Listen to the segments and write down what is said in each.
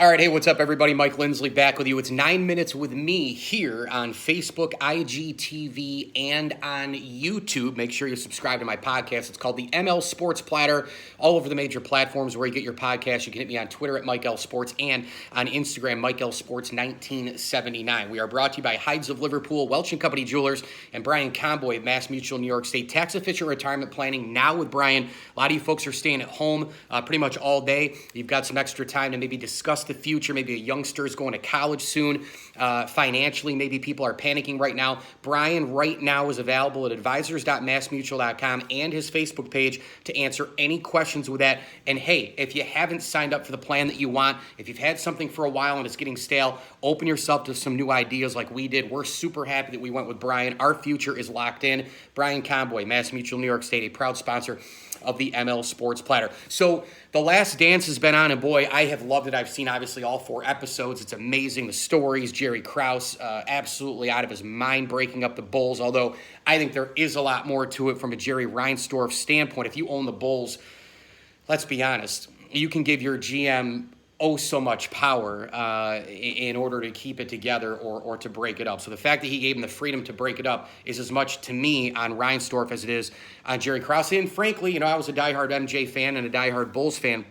All right, hey, what's up, everybody? Mike Lindsley back with you. It's 9 minutes with me here on Facebook, IGTV, and on YouTube. Make sure you subscribe to my podcast. It's called the ML Sports Platter, all over the major platforms where you get your podcast. You can hit me on Twitter at Mike L Sports and on Instagram, Mike L Sports 1979. We are brought to you by Hides of Liverpool, Welch & Company Jewelers, and Brian Conboy of Mass Mutual, New York State. Tax-efficient retirement planning now with Brian. A lot of you folks are staying at home pretty much all day. You've got some extra time to maybe discuss the future. Maybe a youngster is going to college soon. Financially, maybe people are panicking right now. Brian right now is available at advisors.massmutual.com and his Facebook page to answer any questions with that. And hey, if you haven't signed up for the plan that you want, if you've had something for a while and it's getting stale, open yourself to some new ideas like we did. We're super happy that we went with Brian. Our future is locked in. Brian Conboy, Mass Mutual, New York State, a proud sponsor of the ML Sports Platter. So The Last Dance has been on, and boy, I have loved it. I've seen obviously all 4 episodes. It's amazing. The stories, Jerry Krause, absolutely out of his mind breaking up the Bulls, although I think there is a lot more to it from a Jerry Reinsdorf standpoint. If you own the Bulls, let's be honest, you can give your GM so much power in order to keep it together or to break it up. So the fact that he gave him the freedom to break it up is as much to me on Reinsdorf as it is on Jerry Krause. And frankly, I was a diehard MJ fan and a diehard Bulls fan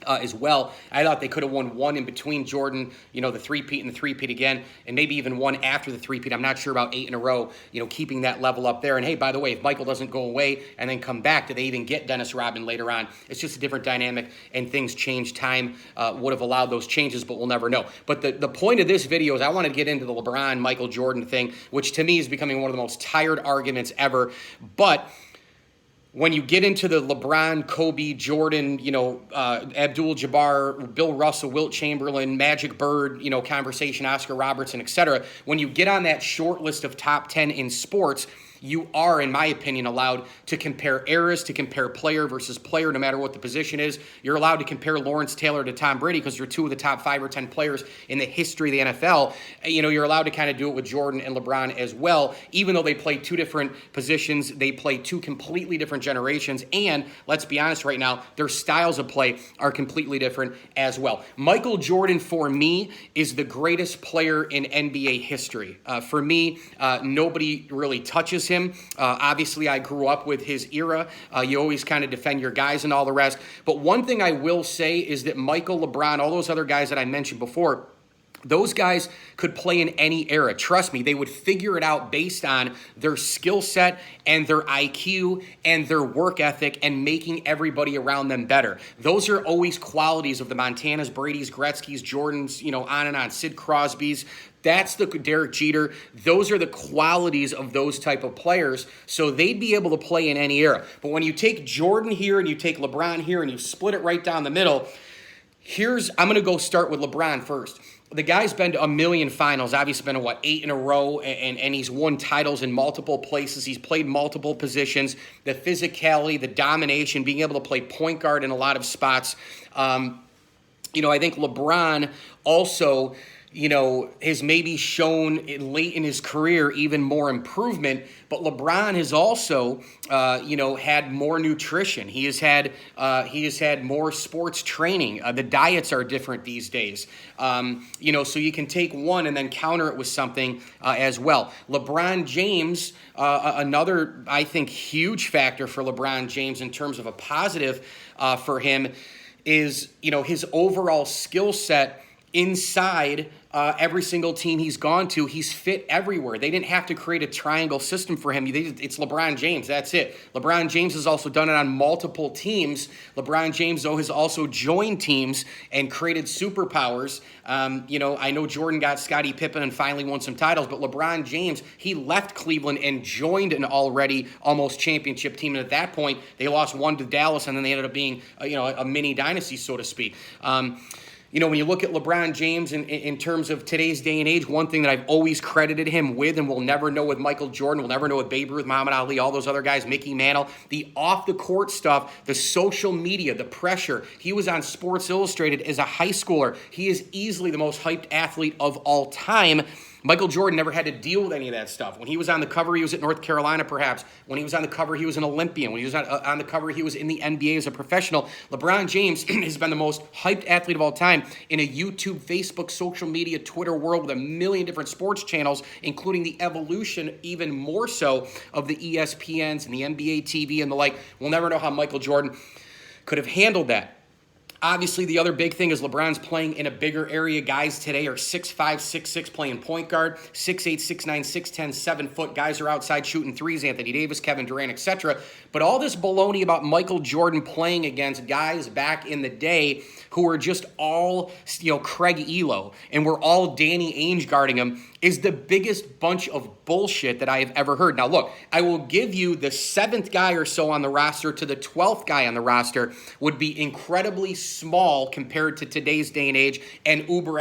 as well. I thought they could have won one in between Jordan, the three-peat and the three-peat again, and maybe even one after the three-peat. I'm not sure about 8 in a row, keeping that level up there. And hey, by the way, if Michael doesn't go away and then come back, do they even get Dennis Rodman later on? It's just a different dynamic, and things change. Time would have allowed those changes, but we'll never know. But the point of this video is I want to get into the LeBron, Michael Jordan thing, which to me is becoming one of the most tired arguments ever. But when you get into the LeBron, Kobe, Jordan, Abdul-Jabbar, Bill Russell, Wilt Chamberlain, Magic Bird, conversation, Oscar Robertson, etc., when you get on that short list of top 10 in sports, you are, in my opinion, allowed to compare eras, to compare player versus player, no matter what the position is. You're allowed to compare Lawrence Taylor to Tom Brady because you're 2 of the top 5 or 10 players in the history of the NFL. You're allowed to kind of do it with Jordan and LeBron as well. Even though they play 2 different positions, they play 2 completely different generations. And let's be honest right now, their styles of play are completely different as well. Michael Jordan, for me, is the greatest player in NBA history. For me, nobody really touches him. Obviously, I grew up with his era. You always kind of defend your guys and all the rest. But one thing I will say is that Michael, LeBron, all those other guys that I mentioned before, those guys could play in any era. Trust me, they would figure it out based on their skill set and their IQ and their work ethic and making everybody around them better. Those are always qualities of the Montanas, Brady's, Gretzky's, Jordans, on and on, Sid Crosby's. That's the Derek Jeter. Those are the qualities of those type of players. So they'd be able to play in any era. But when you take Jordan here and you take LeBron here and you split it right down the middle, I'm going to go start with LeBron first. The guy's been to a million finals, obviously been to, 8 in a row, and he's won titles in multiple places. He's played multiple positions. The physicality, the domination, being able to play point guard in a lot of spots. I think LeBron also has maybe shown late in his career even more improvement. But LeBron has also, had more nutrition. He has had more sports training. The diets are different these days. So you can take one and then counter it with something as well. LeBron James, another, I think, huge factor for LeBron James in terms of a positive for him is, his overall skill set inside every single team he's gone to. He's fit everywhere. They didn't have to create a triangle system for him. It's LeBron James. That's it. LeBron James has also done it on multiple teams. LeBron James, though, has also joined teams and created superpowers. I know Jordan got Scottie Pippen and finally won some titles, but LeBron James, he left Cleveland and joined an already almost championship team. And at that point, they lost one to Dallas, and then they ended up being, a mini dynasty, so to speak. When you look at LeBron James in terms of today's day and age, one thing that I've always credited him with, and we'll never know with Michael Jordan, we'll never know with Babe Ruth, Muhammad Ali, all those other guys, Mickey Mantle, the off-the-court stuff, the social media, the pressure. He was on Sports Illustrated as a high schooler. He is easily the most hyped athlete of all time. Michael Jordan never had to deal with any of that stuff. When he was on the cover, he was at North Carolina, perhaps. When he was on the cover, he was an Olympian. When he was on the cover, he was in the NBA as a professional. LeBron James has been the most hyped athlete of all time in a YouTube, Facebook, social media, Twitter world with a million different sports channels, including the evolution, even more so, of the ESPNs and the NBA TV and the like. We'll never know how Michael Jordan could have handled that. Obviously, the other big thing is LeBron's playing in a bigger area. Guys today are 6'5", 6'6", playing point guard, 6'8", 6'9", 6'10", 7 foot. Guys are outside shooting threes, Anthony Davis, Kevin Durant, etc. But all this baloney about Michael Jordan playing against guys back in the day who were just all, Craig Elo, and we're all Danny Ainge guarding him, is the biggest bunch of bullshit that I have ever heard. Now, look, I will give you the 7th guy or so on the roster to the 12th guy on the roster would be incredibly small compared to today's day and age, and uber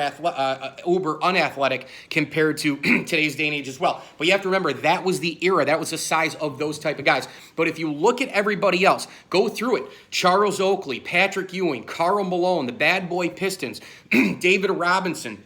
unathletic compared to today's day and age as well. But you have to remember, that was the era. That was the size of those type of guys. But if you look at everybody else, go through it. Charles Oakley, Patrick Ewing, Karl Malone, the Bad Boy Pistons, David Robinson.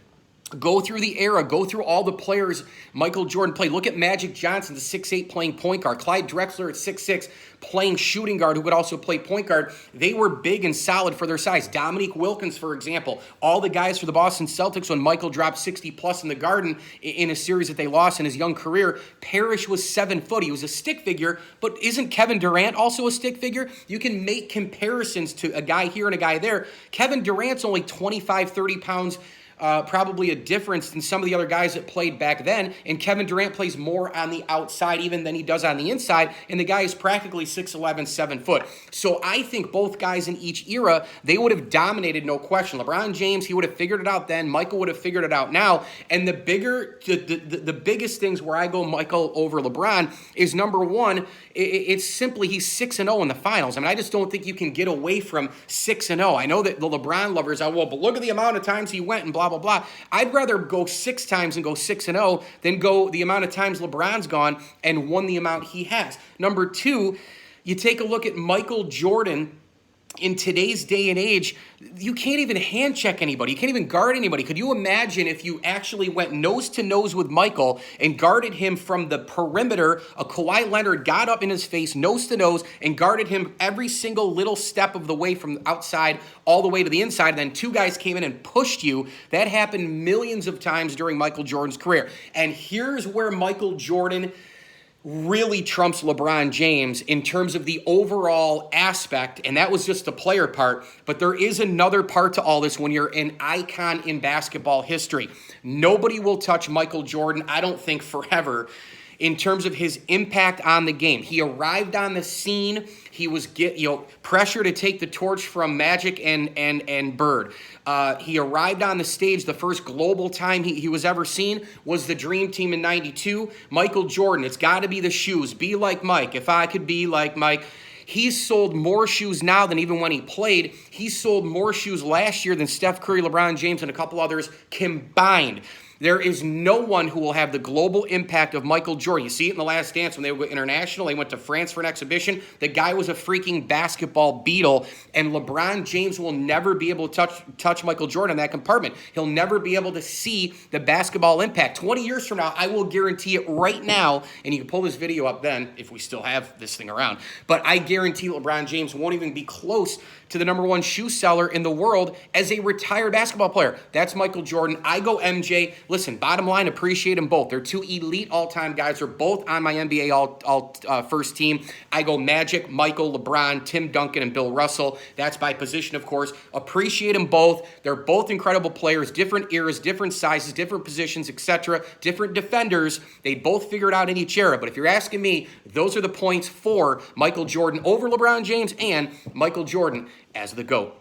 Go through the era. Go through all the players Michael Jordan played. Look at Magic Johnson, the 6'8", playing point guard. Clyde Drexler at 6'6", playing shooting guard, who could also play point guard. They were big and solid for their size. Dominique Wilkins, for example. All the guys for the Boston Celtics when Michael dropped 60-plus in the Garden in a series that they lost in his young career. Parrish was 7 foot. He was a stick figure, but isn't Kevin Durant also a stick figure? You can make comparisons to a guy here and a guy there. Kevin Durant's only 25, 30 pounds probably a difference than some of the other guys that played back then. And Kevin Durant plays more on the outside even than he does on the inside. And the guy is practically 6'11", 7 foot. So I think both guys in each era, they would have dominated, no question. LeBron James, he would have figured it out then. Michael would have figured it out now. And the biggest things where I go Michael over LeBron is, number one, it's simply he's 6-0 in the finals. I mean, I just don't think you can get away from 6-0. I know that the LeBron lovers are, well, but look at the amount of times he went and blah, blah, blah. I'd rather go 6 times and go 6-0 than go the amount of times LeBron's gone and won the amount he has. Number two, you take a look at Michael Jordan. In today's day and age, you can't even hand check anybody. You can't even guard anybody. Could you imagine if you actually went nose to nose with Michael and guarded him from the perimeter? A Kawhi Leonard got up in his face, nose to nose, and guarded him every single little step of the way from outside all the way to the inside. And then 2 guys came in and pushed you. That happened millions of times during Michael Jordan's career. And here's where Michael Jordan really trumps LeBron James in terms of the overall aspect, and that was just the player part. But there is another part to all this when you're an icon in basketball history. Nobody will touch Michael Jordan, I don't think, forever, in terms of his impact on the game. He arrived on the scene. He was pressure to take the torch from Magic and Bird. He arrived on the stage. The first global time he was ever seen was the Dream Team in '92. Michael Jordan, it's got to be the shoes. Be like Mike. If I could be like Mike. He's sold more shoes now than even when he played. He sold more shoes last year than Steph Curry, LeBron James, and a couple others combined. There is no one who will have the global impact of Michael Jordan. You see it in The Last Dance when they went international. They went to France for an exhibition. The guy was a freaking basketball beetle, and LeBron James will never be able to touch Michael Jordan in that compartment. He'll never be able to see the basketball impact. 20 years from now, I will guarantee it right now, and you can pull this video up then if we still have this thing around, but I guarantee LeBron James won't even be close to the number 1 shoe seller in the world as a retired basketball player. That's Michael Jordan. I go MJ. Listen, bottom line, appreciate them both. They're 2 elite all-time guys. They're both on my NBA all first team. I go Magic, Michael, LeBron, Tim Duncan, and Bill Russell. That's by position, of course. Appreciate them both. They're both incredible players, different eras, different sizes, different positions, etc., different defenders. They both figured out in each era. But if you're asking me, those are the points for Michael Jordan over LeBron James and Michael Jordan as the GOAT.